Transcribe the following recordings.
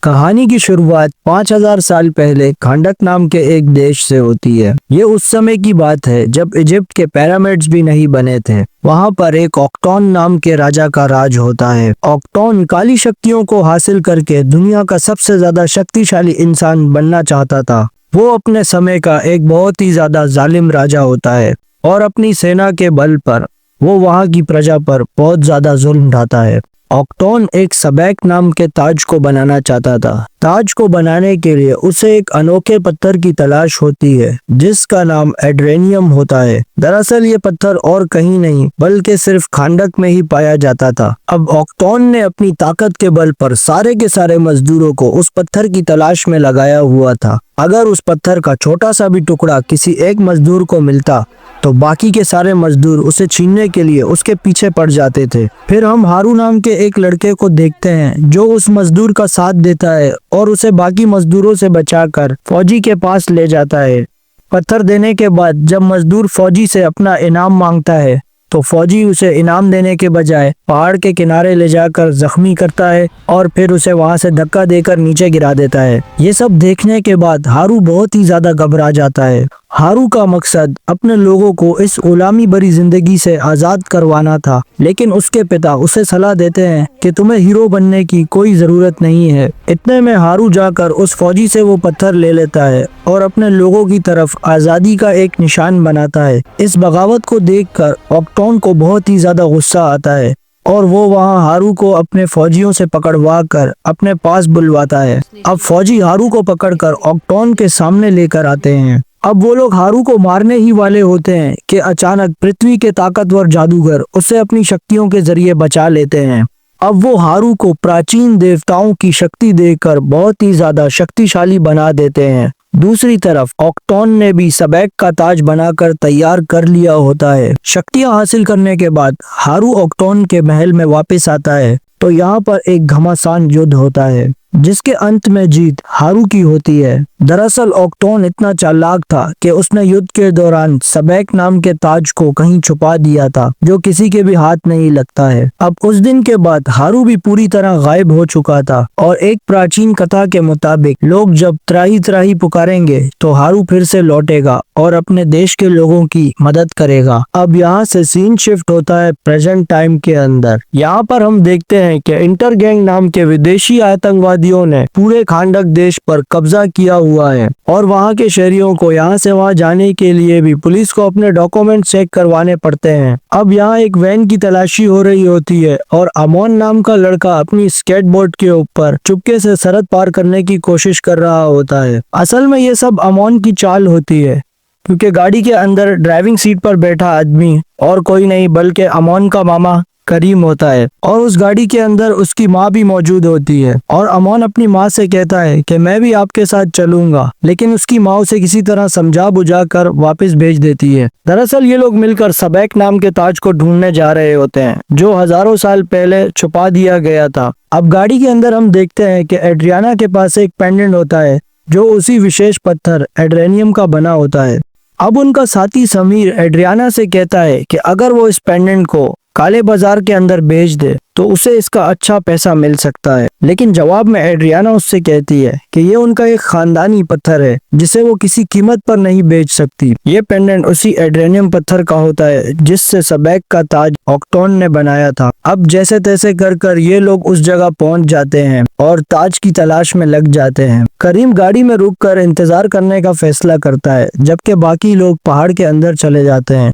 कहानी की शुरुआत 5000 साल पहले खांडक नाम के एक देश से होती है। ये उस समय की बात है जब इजिप्ट के पिरामिड्स भी नहीं बने थे। वहाँ पर एक ऑक्टोन नाम के राजा का राज होता है। ऑक्टोन काली शक्तियों को हासिल करके दुनिया का सबसे ज्यादा शक्तिशाली इंसान बनना चाहता था। वो अपने समय का एक बहुत ही ज्यादा जालिम राजा होता है और अपनी सेना के बल पर वो वहाँ की प्रजा पर बहुत ज्यादा जुल्म ढाता है। ऑक्टोन एक सबैक नाम के ताज को बनाना चाहता था। ताज को बनाने के लिए उसे एक अनोखे पत्थर की तलाश होती है जिसका नाम एड्रेनियम होता है। दरअसल ये पत्थर और कहीं नहीं बल्कि सिर्फ खांडक में ही पाया जाता था। अब ऑक्टोन ने अपनी ताकत के बल पर सारे के सारे मजदूरों को उस पत्थर की तलाश में लगाया हुआ था। अगर उस पत्थर का छोटा सा भी टुकड़ा किसी एक मजदूर को मिलता तो बाकी के सारे मजदूर उसे छीनने के लिए उसके पीछे पड़ जाते थे। फिर हम हारू नाम के एक लड़के को देखते हैं जो उस मजदूर का साथ देता है और उसे बाकी मजदूरों से बचाकर फौजी के पास ले जाता है। पत्थर देने के बाद जब मजदूर फौजी से अपना इनाम मांगता है तो फौजी उसे इनाम देने के बजाय पहाड़ के किनारे ले जाकर जख्मी करता है और फिर उसे वहां से धक्का देकर नीचे गिरा देता है। ये सब देखने के बाद हारू बहुत ही ज्यादा घबरा जाता है। हारू का मकसद अपने लोगों को इस गुलामी भरी जिंदगी से आजाद करवाना था, लेकिन उसके पिता उसे सलाह देते हैं कि तुम्हें हीरो बनने की कोई जरूरत नहीं है। इतने में हारू जाकर उस फौजी से वो पत्थर ले लेता है और अपने लोगों की तरफ आजादी का एक निशान बनाता है। इस बगावत को देखकर ऑक्टोन को बहुत ही ज्यादा गुस्सा आता है और वो वहाँ हारू को अपने फौजियों से पकड़वा कर अपने पास बुलवाता है। अब फौजी हारू को पकड़कर ऑक्टोन के सामने लेकर आते हैं। अब वो लोग हारू को मारने ही वाले होते हैं कि अचानक पृथ्वी के ताकतवर जादूगर उसे अपनी शक्तियों के जरिए बचा लेते हैं। अब वो हारू को प्राचीन देवताओं की शक्ति देकर बहुत ही ज्यादा शक्तिशाली बना देते हैं। दूसरी तरफ ऑक्टोन ने भी सबैक का ताज बनाकर तैयार कर लिया होता है। शक्तियां हासिल करने के बाद हारू ऑक्टोन के महल में वापस आता है तो यहाँ पर एक घमासान युद्ध होता है जिसके अंत में जीत हारू की होती है। दरअसल ऑक्टोन इतना चालाक था कि उसने युद्ध के दौरान सबैक नाम के ताज को कहीं छुपा दिया था जो किसी के भी हाथ नहीं लगता है। अब उस दिन के बाद हारू भी पूरी तरह गायब हो चुका था और एक प्राचीन कथा के मुताबिक लोग जब त्राही त्राही पुकारेंगे तो हारू फिर से लौटेगा और अपने देश के लोगों की मदद करेगा। अब यहाँ से सीन शिफ्ट होता है प्रेजेंट टाइम के अंदर। यहाँ पर हम देखते हैं कि इंटर गैंग नाम के विदेशी आतंकवादियों ने पूरे खांडक देश पर कब्जा किया हुआ है और वहाँ के शहरियों को यहाँ से वहाँ जाने के लिए भी पुलिस को अपने डॉक्यूमेंट चेक करवाने पड़ते हैं। अब यहाँ एक वैन की तलाशी हो रही होती है और अमोन नाम का लड़का अपनी स्केटबोर्ड के ऊपर चुपके से सरहद पार करने की कोशिश कर रहा होता है। असल में ये सब अमोन की चाल होती है क्योंकि गाड़ी के अंदर ड्राइविंग सीट पर बैठा आदमी और कोई नहीं बल्कि अमोन का मामा करीम होता है और उस गाड़ी के अंदर उसकी माँ भी मौजूद होती है और अमोन अपनी माँ से कहता है कि मैं भी आपके साथ चलूंगा, लेकिन उसकी माँ उसे किसी तरह समझा बुझा कर वापस भेज देती है। दरअसल ये लोग मिलकर सबैक नाम के ताज को ढूंढने जा रहे होते हैं जो हजारों साल पहले छुपा दिया गया था। अब गाड़ी के अंदर हम देखते हैं कि एड्रियाना के पास एक पेंडेंट होता है जो उसी विशेष पत्थर एड्रेनियम का बना होता है। अब उनका साथी समीर एड्रियाना से कहता है कि अगर वो इस पेंडेंट को काले बाजार के अंदर बेच दे तो उसे इसका अच्छा पैसा मिल सकता है, लेकिन जवाब में एड्रियाना उससे कहती है कि ये उनका एक खानदानी पत्थर है जिसे वो किसी कीमत पर नहीं बेच सकती। ये पेंडेंट उसी एड्रेनियम पत्थर का होता है जिससे सबैक का ताज ऑक्टोन ने बनाया था। अब जैसे तैसे कर ये लोग उस जगह पहुंच जाते हैं और ताज की तलाश में लग जाते हैं। करीम गाड़ी में रुककर इंतजार करने का फैसला करता है जबकि बाकी लोग पहाड़ के अंदर चले जाते हैं।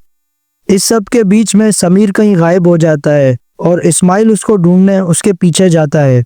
इस सब के बीच में समीर कहीं गायब हो जाता है और इस्माइल उसको ढूंढने उसके पीछे जाता है।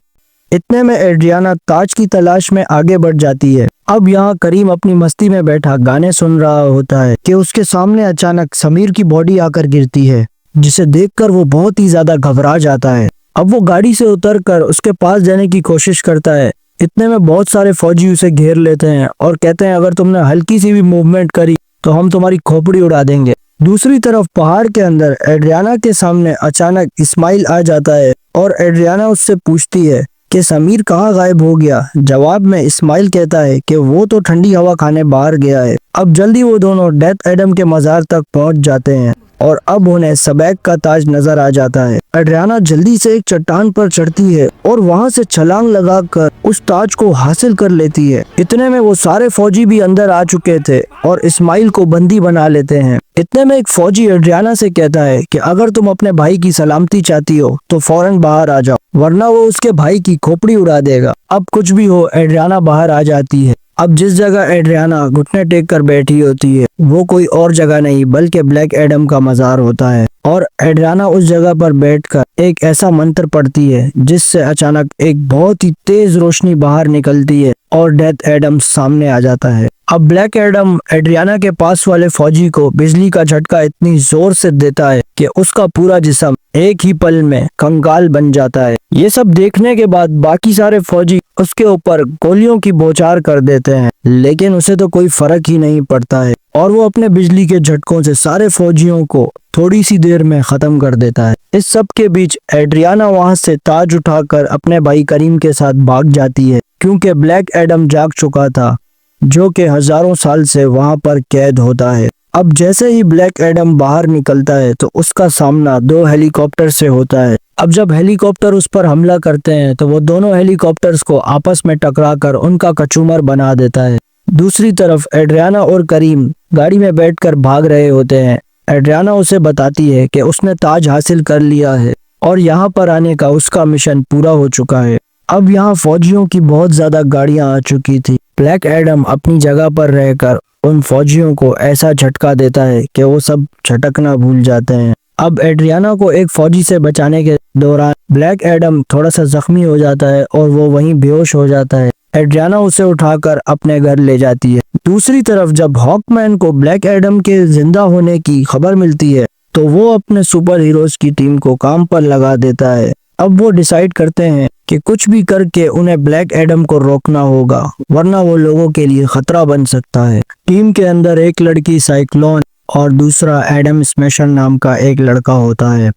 इतने में एड्रियाना ताज की तलाश में आगे बढ़ जाती है। अब यहाँ करीम अपनी मस्ती में बैठा गाने सुन रहा होता है कि उसके सामने अचानक समीर की बॉडी आकर गिरती है जिसे देखकर वो बहुत ही ज्यादा घबरा जाता है। अब वो गाड़ी से उतरकर उसके पास जाने की कोशिश करता है। इतने में बहुत सारे फौजी उसे घेर लेते हैं और कहते हैं अगर तुमने हल्की सी भी मूवमेंट करी तो हम तुम्हारी खोपड़ी उड़ा देंगे। दूसरी तरफ पहाड़ के अंदर एड्रियाना के सामने अचानक इस्माइल आ जाता है और एड्रियाना उससे पूछती है कि समीर कहाँ गायब हो गया। जवाब में इस्माइल कहता है कि वो तो ठंडी हवा खाने बाहर गया है। अब जल्दी वो दोनों डेथ एडम के मजार तक पहुंच जाते हैं और अब उन्हें सबैक का ताज नजर आ जाता है। एड्रियाना जल्दी से एक चट्टान पर चढ़ती है और वहां से छलांग लगाकर उस ताज को हासिल कर लेती है। इतने में वो सारे फौजी भी अंदर आ चुके थे और इस्माइल को बंदी बना लेते हैं। इतने में एक फौजी एड्रियाना से कहता है कि अगर तुम अपने भाई की सलामती चाहती हो तो फौरन बाहर आ जाओ, वरना वो उसके भाई की खोपड़ी उड़ा देगा। अब कुछ भी हो, एड्रियाना बाहर आ जाती है। अब जिस जगह एड्रियाना घुटने टेक कर बैठी होती है वो कोई और जगह नहीं बल्कि ब्लैक एडम का मज़ार होता है। और एड्रियाना उस जगह पर बैठकर एक ऐसा मंत्र पढ़ती है जिससे अचानक एक बहुत ही तेज रोशनी बाहर निकलती है और डेथ एडम सामने आ जाता है। अब ब्लैक एडम एड्रियाना के पास वाले फौजी को बिजली का झटका इतनी जोर से देता है कि उसका पूरा जिस्म एक ही पल में कंगाल बन जाता है। ये सब देखने के बाद बाकी सारे फौजी उसके ऊपर गोलियों की बौछार कर देते हैं, लेकिन उसे तो कोई फर्क ही नहीं पड़ता है और वो अपने बिजली के झटकों से सारे फौजियों को थोड़ी सी देर में खत्म कर देता है। इस सब के बीच एड्रियाना वहां से ताज उठाकर अपने भाई करीम के साथ भाग जाती है, क्योंकि ब्लैक एडम जाग चुका था जो कि हजारों साल से वहां पर कैद होता है। अब जैसे ही ब्लैक एडम बाहर निकलता है तो उसका सामना 2 हेलीकॉप्टर से होता है। अब जब हेलीकॉप्टर उस पर हमला करते हैं तो वो दोनों हेलीकॉप्टर्स को आपस में टकराकर उनका कचूमर बना देता है। दूसरी तरफ एड्रियाना और करीम गाड़ी में बैठकर भाग रहे होते हैं। एड्रियाना उसे बताती है कि उसने ताज हासिल कर लिया है और यहाँ पर आने का उसका मिशन पूरा हो चुका है। अब यहाँ फौजियों की बहुत ज्यादा गाड़ियां आ चुकी थी। ब्लैक एडम अपनी जगह पर रहकर उन फौजियों को ऐसा झटका देता है कि वो सब झटकना भूल जाते हैं। अब एड्रियाना को एक फौजी से बचाने के दौरान ब्लैक एडम थोड़ा सा जख्मी हो जाता है और वो वहीं बेहोश हो जाता है। एड्रियाना उसे उठाकर अपने घर ले जाती है। दूसरी तरफ जब हॉकमैन को ब्लैक एडम के जिंदा होने की खबर मिलती है तो वो अपने सुपर हीरोज की टीम को काम पर लगा देता है। अब वो डिसाइड करते हैं कि कुछ भी करके उन्हें ब्लैक एडम को रोकना होगा, वरना वो लोगों के लिए खतरा बन सकता है। टीम के अंदर एक लड़की साइक्लोन और दूसरा एडम स्मैशर नाम का एक लड़का होता है।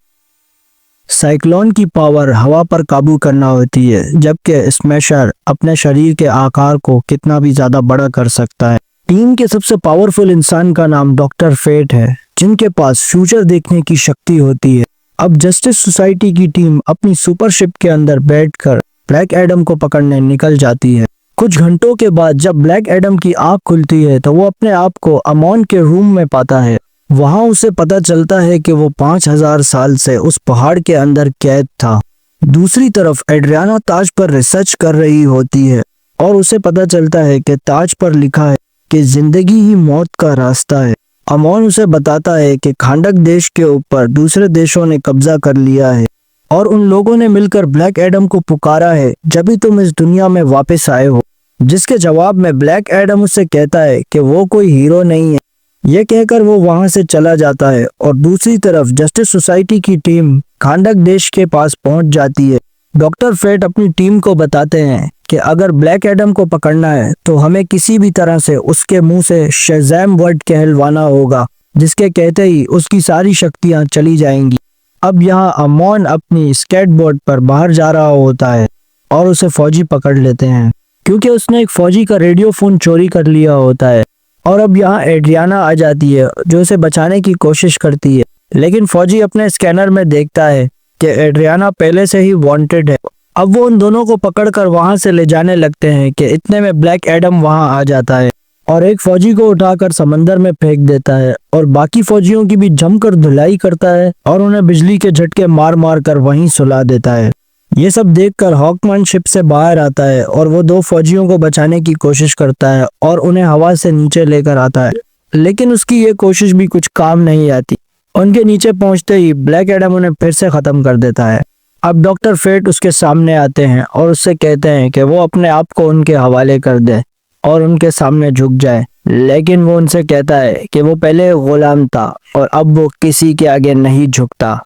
साइक्लोन की पावर हवा पर काबू करना होती है, जबकि स्मैशर अपने शरीर के आकार को कितना भी ज्यादा बड़ा कर सकता है। टीम के सबसे पावरफुल इंसान का नाम डॉक्टर फेट है, जिनके पास फ्यूचर देखने की शक्ति होती है। अब जस्टिस सोसाइटी की टीम अपनी सुपरशिप के अंदर बैठकर ब्लैक एडम को पकड़ने निकल जाती है। कुछ घंटों के बाद जब ब्लैक एडम की आंख खुलती है तो वो अपने आप को अमोन के रूम में पाता है। वहां उसे पता चलता है कि वो 5000 साल से उस पहाड़ के अंदर कैद था। दूसरी तरफ एड्रियाना ताज पर रिसर्च कर रही होती है और उसे पता चलता है कि ताज पर लिखा है कि जिंदगी ही मौत का रास्ता है। अमोन उसे बताता है कि खांडक देश के ऊपर दूसरे देशों ने कब्जा कर लिया है और उन लोगों ने मिलकर ब्लैक एडम को पुकारा है जब भी तुम इस दुनिया में वापस आए हो। जिसके जवाब में ब्लैक एडम उससे कहता है कि वो कोई हीरो नहीं है। ये कहकर वो वहां से चला जाता है और दूसरी तरफ जस्टिस सोसाइटी की टीम खांडक देश के पास पहुंच जाती है। डॉक्टर फेट अपनी टीम को बताते हैं कि अगर ब्लैक एडम को पकड़ना है तो हमें किसी भी तरह से उसके मुंह से शज़ैम वर्ड कहलवाना होगा, जिसके कहते ही उसकी सारी शक्तियां चली जाएंगी। अब यहाँ अमोन अपनी स्केटबोर्ड पर बाहर जा रहा होता है और उसे फौजी पकड़ लेते हैं, क्योंकि उसने एक फौजी का रेडियो फोन चोरी कर लिया होता है। और अब यहाँ एड्रियाना आ जाती है जो उसे बचाने की कोशिश करती है, लेकिन फौजी अपने स्कैनर में देखता है कि एड्रियाना पहले से ही वांटेड है। अब वो उन दोनों को पकड़कर वहां से ले जाने लगते हैं कि इतने में ब्लैक एडम वहां आ जाता है और एक फौजी को उठाकर समंदर में फेंक देता है और बाकी फौजियों की भी जमकर धुलाई करता है और उन्हें बिजली के झटके मार मार कर वहीं सुला देता है। ये सब देखकर हॉकमैन शिप से बाहर आता है और वो 2 फौजियों को बचाने की कोशिश करता है और उन्हें हवा से नीचे लेकर आता है, लेकिन उसकी ये कोशिश भी कुछ काम नहीं आती। उनके नीचे पहुंचते ही ब्लैक एडम उन्हें फिर से खत्म कर देता है। अब डॉक्टर फेट उसके सामने आते हैं और उससे कहते हैं कि वो अपने आप को उनके हवाले कर दे और उनके सामने झुक जाए, लेकिन वो उनसे कहता है कि वो पहले गुलाम था और अब वो किसी के आगे नहीं झुकता,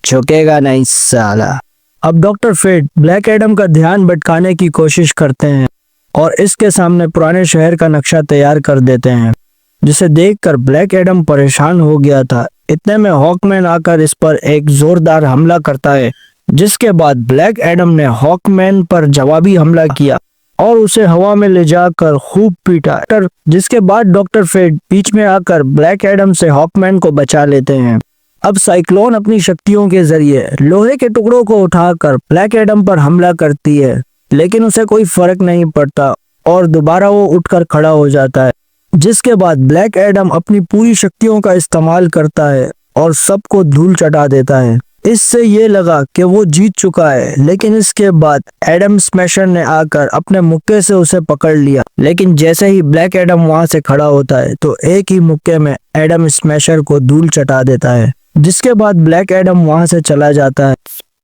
झुकेगा नहीं साला। अब डॉक्टर फेट ब्लैक एडम का ध्यान भटकाने की कोशिश करते हैं और इसके सामने पुराने शहर का नक्शा तैयार कर देते हैं, जिसे देखकर ब्लैक एडम परेशान हो गया था। इतने में हॉकमैन आकर इस पर एक जोरदार हमला करता है, जिसके बाद ब्लैक एडम ने हॉकमैन पर जवाबी हमला किया और उसे हवा में ले जाकर खूब पीटा, जिसके बाद डॉक्टर फेट बीच में आकर ब्लैक एडम से हॉकमैन को बचा लेते हैं। अब साइक्लोन अपनी शक्तियों के जरिए लोहे के टुकड़ों को उठाकर ब्लैक एडम पर हमला करती है, लेकिन उसे कोई फर्क नहीं पड़ता और दोबारा वो उठकर खड़ा हो जाता है। जिसके बाद ब्लैक एडम अपनी पूरी शक्तियों का इस्तेमाल करता है और सबको धूल चटा देता है। इससे ये लगा कि वो जीत चुका है, लेकिन इसके बाद एडम स्मैशर ने आकर अपने मुक्के से उसे पकड़ लिया। लेकिन जैसे ही ब्लैक एडम वहां से खड़ा होता है तो एक ही मुक्के में एडम स्मैशर को धूल चटा देता है। जिसके बाद ब्लैक एडम वहां से चला जाता है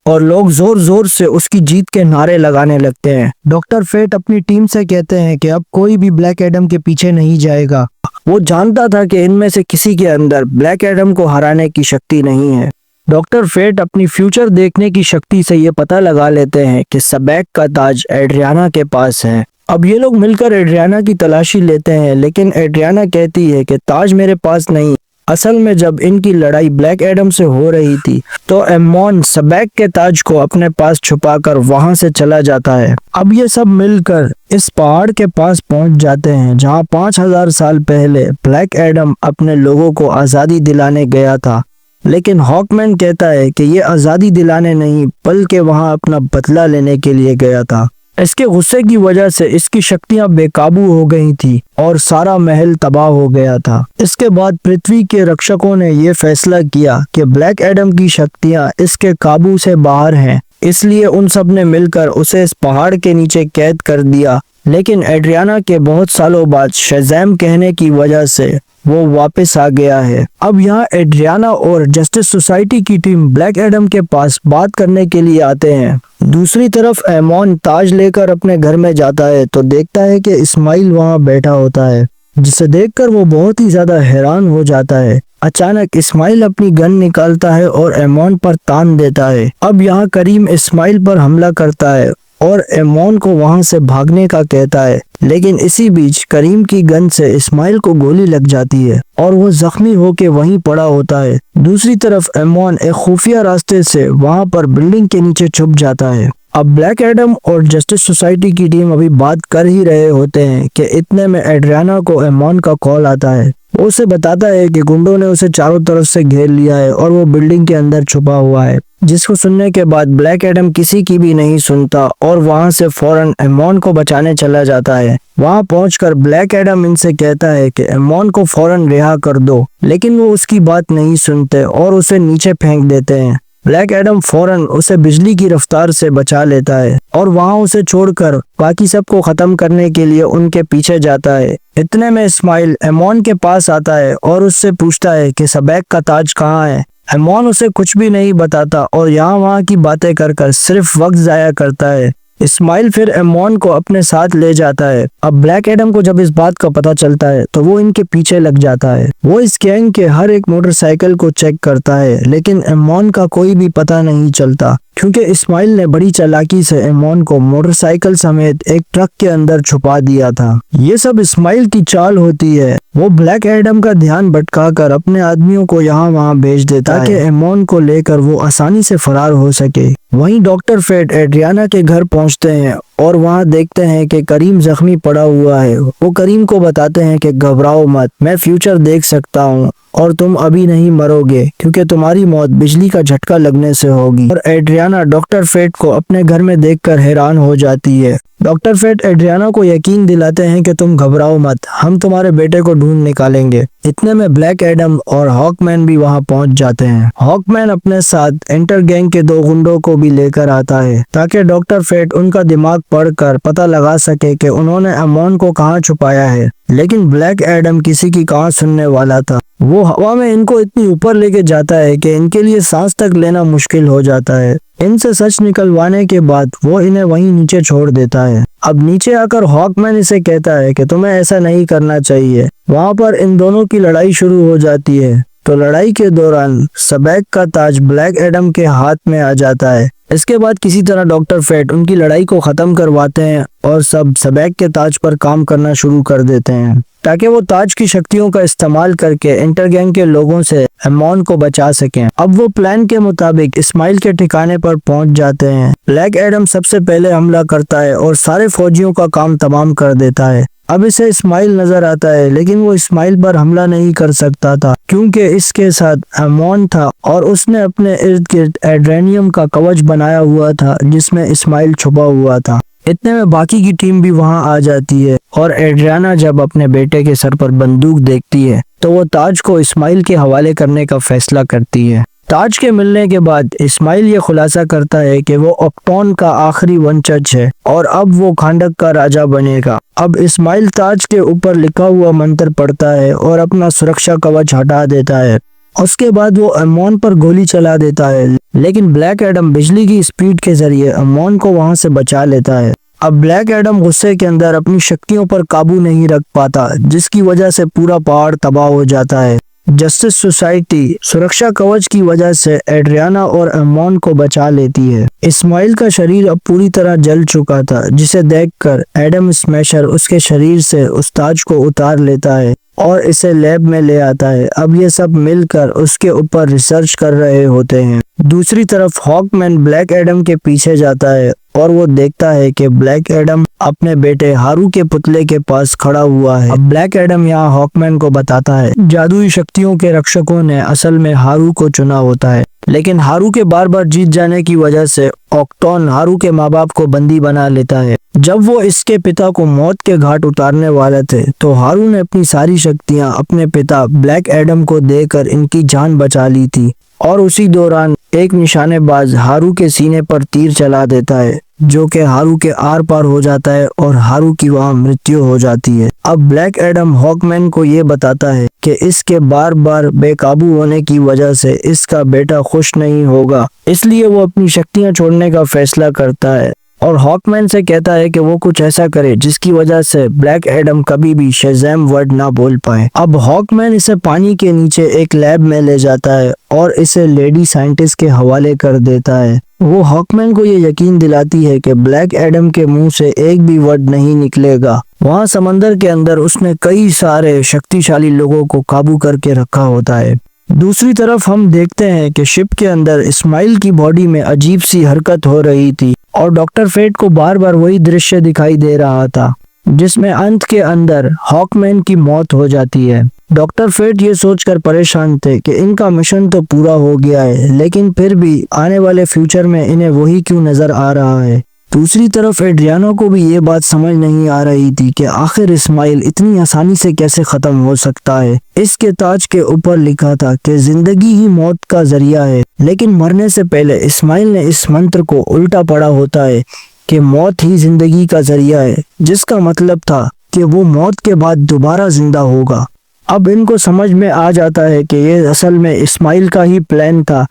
और लोग जोर जोर से उसकी जीत के नारे लगाने लगते हैं। डॉक्टर फेट अपनी टीम से कहते हैं कि अब कोई भी ब्लैक एडम के पीछे नहीं जाएगा। वो जानता था कि इनमें से किसी के अंदर ब्लैक एडम को हराने की शक्ति नहीं है। डॉक्टर फेट अपनी फ्यूचर देखने की शक्ति से ये पता लगा लेते हैं कि सबैक का ताज एड्रियाना के पास है। अब ये लोग मिलकर एड्रियाना की तलाशी लेते हैं, लेकिन एड्रियाना कहती है कि ताज मेरे पास नहीं। असल में जब इनकी लड़ाई ब्लैक एडम से हो रही थी तो एमोन सबैक के ताज को अपने पास छुपाकर वहां से चला जाता है। अब ये सब मिलकर इस पहाड़ के पास पहुंच जाते हैं जहां 5000 साल पहले ब्लैक एडम अपने लोगों को आजादी दिलाने गया था। लेकिन हॉकमैन कहता है कि ये आजादी दिलाने नहीं बल्कि वहां अपना बदला लेने के लिए गया था। इसके गुस्से की वजह से इसकी शक्तियां बेकाबू हो गई थी और सारा महल तबाह हो गया था। इसके बाद पृथ्वी के रक्षकों ने यह फैसला किया कि ब्लैक एडम की शक्तियां इसके काबू से बाहर हैं, इसलिए उन सब ने मिलकर उसे इस पहाड़ के नीचे कैद कर दिया। लेकिन एड्रियाना के बहुत सालों बाद शज़ैम कहने की वजह से वो वापस आ गया है। अब यहाँ एड्रियाना और जस्टिस सोसाइटी की टीम ब्लैक एडम के पास बात करने के लिए आते हैं। दूसरी तरफ एमोन ताज लेकर अपने घर में जाता है तो देखता है कि इस्माइल वहाँ बैठा होता है, जिसे देखकर वो बहुत ही ज्यादा हैरान हो जाता है। अचानक इस्माइल अपनी गन निकालता है और एमोन पर तान देता है। अब यहाँ करीम इस्माइल पर हमला करता है और एमोन को वहां से भागने का कहता है, लेकिन इसी बीच करीम की गन से इस्माइल को गोली लग जाती है और वो जख्मी होकर वहीं पड़ा होता है। दूसरी तरफ एमोन एक खुफिया रास्ते से वहां पर बिल्डिंग के नीचे छुप जाता है। अब ब्लैक एडम और जस्टिस सोसाइटी की टीम अभी बात कर ही रहे होते हैं कि इतने में एड्रियाना को एमोन का कॉल आता है। वो उसे बताता है कि गुंडों ने उसे चारों तरफ से घेर लिया है और वो बिल्डिंग के अंदर छुपा हुआ है। जिसको सुनने के बाद ब्लैक एडम किसी की भी नहीं सुनता और वहां से फौरन एमोन को बचाने चला जाता है। वहां पहुंचकर ब्लैक एडम इनसे कहता है कि एमोन को फौरन रिहा कर दो, लेकिन वो उसकी बात नहीं सुनते और उसे नीचे फेंक देते हैं। ब्लैक एडम फौरन उसे बिजली की रफ्तार से बचा लेता है और वहां उसे छोड़कर बाकी सबको खत्म करने के लिए उनके पीछे जाता है। इतने में इस्माइल एमोन के पास आता है और उससे पूछता है कि सबैक का ताज कहाँ है। एमोन उसे कुछ भी नहीं बताता और यहाँ वहाँ की बातें कर सिर्फ वक्त जाया करता है। इस्माइल फिर एमोन को अपने साथ ले जाता है। अब ब्लैक एडम को जब इस बात का पता चलता है तो वो इनके पीछे लग जाता है। वो इस गैंग के हर एक मोटरसाइकिल को चेक करता है, लेकिन एमोन का कोई भी पता नहीं चलता क्योंकि इस्माइल ने बड़ी चालाकी से एमोन को मोटरसाइकिल समेत एक ट्रक के अंदर छुपा दिया था। ये सब इस्माइल की चाल होती है। वो ब्लैक एडम का ध्यान भटकाकर अपने आदमियों को यहाँ वहाँ भेज देता है ताकि एमोन को लेकर वो आसानी से फरार हो सके। वहीं डॉक्टर फेट एड्रियाना के घर पहुंचते हैं और वहां देखते हैं कि करीम जख्मी पड़ा हुआ है। वो करीम को बताते हैं कि घबराओ मत, मैं फ्यूचर देख सकता हूँ और तुम अभी नहीं मरोगे क्योंकि तुम्हारी मौत बिजली का झटका लगने से होगी। और एड्रियाना डॉक्टर फेट को अपने घर में देखकर हैरान हो जाती है। डॉक्टर फेट एड्रियाना को यकीन दिलाते हैं कि तुम घबराओ मत, हम तुम्हारे बेटे को ढूंढ निकालेंगे। इतने में ब्लैक एडम और हॉकमैन भी वहां पहुंच जाते हैं। हॉकमैन अपने साथ एंटर गैंग के 2 गुंडों को भी लेकर आता है ताकि डॉक्टर फेट उनका दिमाग पढ़कर पता लगा सके कि उन्होंने एमोन को कहाँ छुपाया है। लेकिन ब्लैक एडम किसी की कहाँ सुनने वाला था। वो हवा में इनको इतनी ऊपर लेके जाता है कि इनके लिए सांस तक लेना मुश्किल हो जाता है। इनसे सच निकलवाने के बाद वो इन्हें वहीं नीचे छोड़ देता है। अब नीचे आकर हॉकमैन इसे कहता है कि तुम्हें ऐसा नहीं करना चाहिए। वहाँ पर इन दोनों की लड़ाई शुरू हो जाती है। तो लड़ाई के दौरान सबैक का ताज ब्लैक एडम के हाथ में आ जाता है। इसके बाद किसी तरह डॉक्टर फेट उनकी लड़ाई को खत्म करवाते हैं और सब सबैक के ताज पर काम करना शुरू कर देते हैं ताकि वो ताज की शक्तियों का इस्तेमाल करके इंटरगैंग के लोगों से एमोन को बचा सकें। अब वो प्लान के मुताबिक इस्माइल के ठिकाने पर पहुंच जाते हैं। ब्लैक एडम सबसे पहले हमला करता है और सारे फौजियों का काम तमाम कर देता है। अब इसे इस्माइल नजर आता है, लेकिन वो इस्माइल पर हमला नहीं कर सकता था क्योंकि इसके साथ अमोन था और उसने अपने इर्द गिर्द एड्रेनियम का कवच बनाया हुआ था जिसमें इस्माइल छुपा हुआ था। इतने में बाकी की टीम भी वहां आ जाती है और एड्रियाना जब अपने बेटे के सर पर बंदूक देखती है तो वो ताज को इस्माइल के हवाले करने का फैसला करती है। ताज के मिलने के बाद इस्माइल ये खुलासा करता है कि वो ऑक्टोन का आखिरी वंशज है और अब वो खांडक का राजा बनेगा। अब इस्माइल ताज के ऊपर लिखा हुआ मंत्र पढ़ता है और अपना सुरक्षा कवच हटा देता है। उसके बाद वो अमोन पर गोली चला देता है, लेकिन ब्लैक एडम बिजली की स्पीड के जरिए अमोन को वहां से बचा लेता है। अब ब्लैक एडम गुस्से के अंदर अपनी शक्तियों पर काबू नहीं रख पाता, जिसकी वजह से पूरा पहाड़ तबाह हो जाता है। जस्टिस सोसाइटी सुरक्षा कवच की वजह से एड्रियाना और अमोन को बचा लेती है। इस्माइल का शरीर अब पूरी तरह जल चुका था, जिसे देखकर एडम स्मैशर उसके शरीर से उस ताज को उतार लेता है और इसे लैब में ले आता है। अब ये सब मिलकर उसके ऊपर रिसर्च कर रहे होते हैं। दूसरी तरफ हॉकमैन ब्लैक एडम के पीछे जाता है और वो देखता है कि ब्लैक एडम अपने बेटे हारू के पुतले के पास खड़ा हुआ है। अब ब्लैक एडम यहाँ हॉकमैन को बताता है जादुई शक्तियों के रक्षकों ने असल में हारू को चुना होता है, लेकिन हारू के बार बार जीत जाने की वजह से ऑक्टोन हारू के माँ बाप को बंदी बना लेता है। जब वो इसके पिता को मौत के घाट उतारने वाले थे तो हारू ने अपनी सारी शक्तियां अपने पिता ब्लैक एडम को देकर इनकी जान बचा ली थी और उसी दौरान एक निशानेबाज हारू के सीने पर तीर चला देता है, जो कि हारू के आर पार हो जाता है और हारू की वहां मृत्यु हो जाती है। अब ब्लैक एडम हॉकमैन को ये बताता है कि इसके बार बार बेकाबू होने की वजह से इसका बेटा खुश नहीं होगा, इसलिए वो अपनी शक्तियां छोड़ने का फैसला करता है और हॉकमैन से कहता है कि वो कुछ ऐसा करे जिसकी वजह से ब्लैक एडम कभी भी शज़ैम वर्ड ना बोल पाए। अब हॉकमैन इसे पानी के नीचे एक लैब में ले जाता है और इसे लेडी साइंटिस्ट के हवाले कर देता है। वो हॉकमैन को ये यकीन दिलाती है कि ब्लैक एडम के मुंह से एक भी वर्ड नहीं निकलेगा। वहाँ समंदर के अंदर उसने कई सारे शक्तिशाली लोगों को काबू करके रखा होता है। दूसरी तरफ हम देखते हैं कि शिप के अंदर इस्माइल की बॉडी में अजीब सी हरकत हो रही थी और डॉक्टर फेट को बार बार वही दृश्य दिखाई दे रहा था, जिसमें अंत के अंदर हॉकमैन की मौत हो जाती है। डॉक्टर फेट ये सोचकर परेशान थे कि इनका मिशन तो पूरा हो गया है, लेकिन फिर भी आने वाले फ्यूचर में इन्हें वही क्यों नजर आ रहा है। दूसरी तरफ एड्रियाना को भी ये बात समझ नहीं आ रही थी कि आखिर इस्माइल इतनी आसानी से कैसे खत्म हो सकता है। इसके ताज के ऊपर लिखा था कि जिंदगी ही मौत का जरिया है, लेकिन मरने से पहले इस्माइल ने इस मंत्र को उल्टा पढ़ा होता है कि मौत ही जिंदगी का जरिया है, जिसका मतलब था कि वो मौत के बाद दोबारा जिंदा होगा। अब इनको समझ में आ जाता है कि ये असल में इस्माइल का ही प्लान था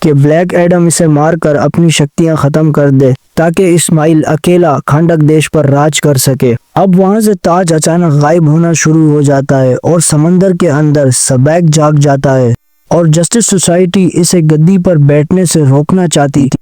कि ब्लैक एडम इसे मारकर अपनी शक्तियां खत्म कर दे ताकि इस्माइल अकेला खांडक देश पर राज कर सके। अब वहां से ताज अचानक गायब होना शुरू हो जाता है और समंदर के अंदर सबैक जाग जाता है और जस्टिस सोसाइटी इसे गद्दी पर बैठने से रोकना चाहती थी,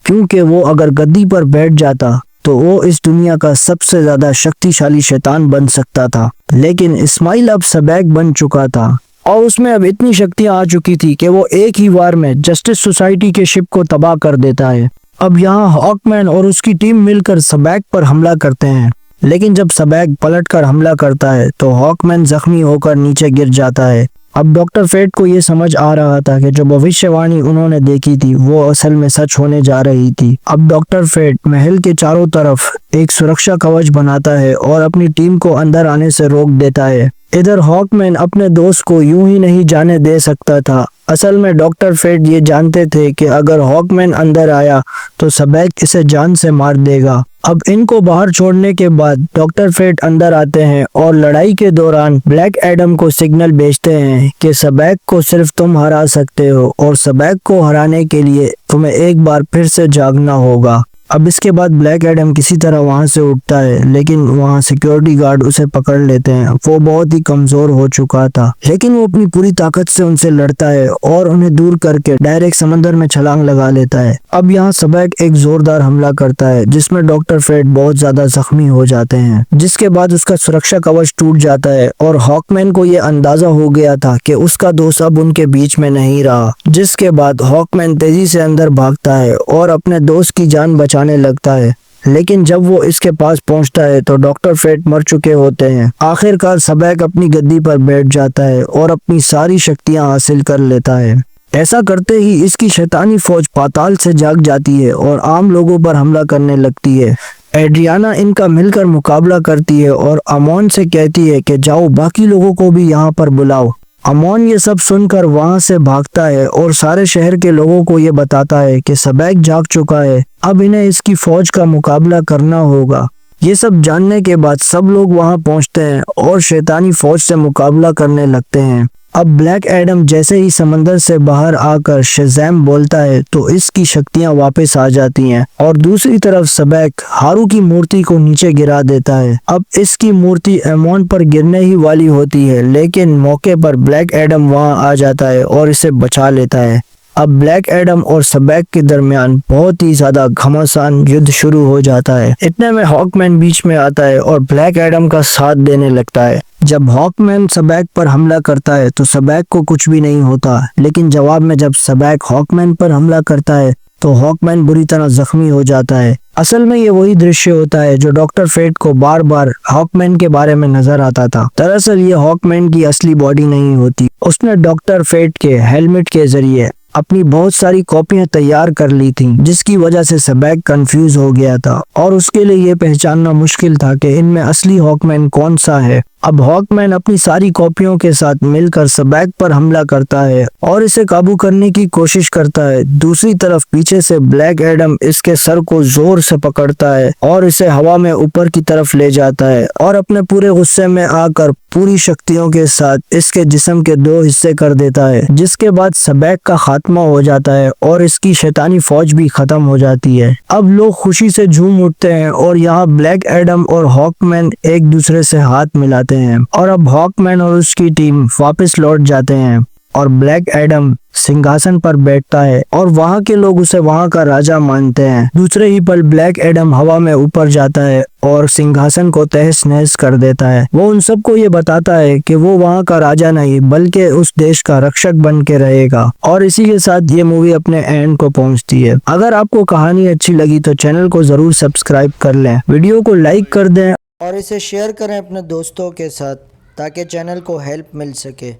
क्योंकि वो अगर गद्दी पर बैठ जाता तो वो इस दुनिया का सबसे ज्यादा शक्तिशाली शैतान बन सकता था। लेकिन इस्माइल अब सबैक बन चुका था और उसमें अब इतनी शक्तियां आ चुकी थी कि वो एक ही वार में जस्टिस सोसाइटी के शिप को तबाह कर देता है। अब यहाँ हॉकमैन और उसकी टीम मिलकर सबैक पर हमला करते हैं, लेकिन जब सबैक पलटकर हमला करता है तो हॉकमैन जख्मी होकर नीचे गिर जाता है। अब डॉक्टर फेट को ये समझ आ रहा था कि जो भविष्यवाणी उन्होंने देखी थी वो असल में सच होने जा रही थी। अब डॉक्टर फेट महल के चारों तरफ एक सुरक्षा कवच बनाता है और अपनी टीम को अंदर आने से रोक देता है। इधर हॉकमैन अपने दोस्त को यूं ही नहीं जाने दे सकता था। असल में डॉक्टर फेट ये जानते थे कि अगर हॉकमैन अंदर आया तो सबैक इसे जान से मार देगा। अब इनको बाहर छोड़ने के बाद डॉक्टर फेट अंदर आते हैं और लड़ाई के दौरान ब्लैक एडम को सिग्नल भेजते हैं कि सबैक को सिर्फ तुम हरा सकते हो और सबैक को हराने के लिए तुम्हें एक बार फिर से जागना होगा। अब इसके बाद ब्लैक एडम किसी तरह वहां से उठता है, लेकिन वहां सिक्योरिटी गार्ड उसे पकड़ लेते हैं। वो बहुत ही कमजोर हो चुका था, लेकिन वो अपनी पूरी ताकत से उनसे लड़ता है और उन्हें दूर करके डायरेक्ट समंदर में छलांग लगा लेता है। अब यहाँ सबैक एक जोरदार हमला करता है जिसमें डॉक्टर फेट बहुत ज्यादा जख्मी हो जाते हैं, जिसके बाद उसका सुरक्षा कवच टूट जाता है और हॉकमैन को ये अंदाजा हो गया था कि उसका दोस्त अब उनके बीच में नहीं रहा। जिसके बाद हॉकमैन तेजी से अंदर भागता है और अपने दोस्त की जान बचाने लगता है, लेकिन जब वो इसके पास पहुंचता है तो डॉक्टर फेट मर चुके होते हैं। आखिरकार सबैक अपनी गद्दी पर बैठ जाता है और अपनी सारी शक्तियां हासिल कर लेता है। ऐसा करते ही इसकी शैतानी फौज पाताल से जाग जाती है और आम लोगों पर हमला करने लगती है। एड्रियाना इनका मिलकर मुकाबला करती है और अमोन से कहती है कि जाओ बाकी लोगों को भी यहाँ पर बुलाओ। अमोन ये सब सुनकर वहां से भागता है और सारे शहर के लोगों को ये बताता है कि सबैक जाग चुका है, अब इन्हें इसकी फौज का मुकाबला करना होगा। ये सब जानने के बाद सब लोग वहां पहुंचते हैं और शैतानी फौज से मुकाबला करने लगते हैं। अब ब्लैक एडम जैसे ही समंदर से बाहर आकर शज़ैम बोलता है तो इसकी शक्तियां वापस आ जाती हैं और दूसरी तरफ सबैक हारू की मूर्ति को नीचे गिरा देता है। अब इसकी मूर्ति अमोन पर गिरने ही वाली होती है, लेकिन मौके पर ब्लैक एडम वहां आ जाता है और इसे बचा लेता है। अब ब्लैक एडम और सबैक के दरमियान बहुत ही ज्यादा घमासान युद्ध शुरू हो जाता है। इतने में हॉकमैन बीच में आता है और ब्लैक एडम का साथ देने लगता है। जब हॉकमैन सबैक पर हमला करता है तो सबैक को कुछ भी नहीं होता, लेकिन जवाब में जब सबैक हॉकमैन पर हमला करता है तो हॉकमैन बुरी तरह जख्मी हो जाता है। असल में ये वही दृश्य होता है जो डॉक्टर फेट को बार बार हॉकमैन के बारे में नजर आता था। दरअसल ये हॉकमैन की असली बॉडी नहीं होती, उसने डॉक्टर फेट के हेलमेट के जरिए अपनी बहुत सारी कॉपियां तैयार कर ली थी, जिसकी वजह से सबैक कंफ्यूज हो गया था और उसके लिए ये पहचानना मुश्किल था कि इनमें असली हॉकमैन कौन सा है। अब हॉकमैन अपनी सारी कॉपियों के साथ मिलकर सबैक पर हमला करता है और इसे काबू करने की कोशिश करता है। दूसरी तरफ पीछे से ब्लैक एडम इसके सर को जोर से पकड़ता है और इसे हवा में ऊपर की तरफ ले जाता है और अपने पूरे गुस्से में आकर पूरी शक्तियों के साथ इसके जिस्म के 2 हिस्से कर देता है, जिसके बाद सबैक का खात्मा हो जाता है और इसकी शैतानी फौज भी खत्म हो जाती है। अब लोग खुशी से झूम उठते हैं और यहाँ ब्लैक एडम और हॉकमैन एक दूसरे से हाथ मिलाते हैं और अब हॉकमैन और उसकी टीम वापस लौट जाते हैं और ब्लैक एडम सिंहासन पर बैठता है और वहाँ के लोग उसे वहाँ का राजा मानते हैं। दूसरे ही पल ब्लैक एडम हवा में ऊपर जाता है और सिंहासन को तहस नहस कर देता है। वो उन सबको ये बताता है कि वो वहाँ का राजा नहीं बल्कि उस देश का रक्षक बन के रहेगा। और इसी के साथ ये मूवी अपने एंड को पहुँचती है। अगर आपको कहानी अच्छी लगी तो चैनल को जरूर सब्सक्राइब कर लें, वीडियो को लाइक कर दें और इसे शेयर करें अपने दोस्तों के साथ ताकि चैनल को हेल्प मिल सके।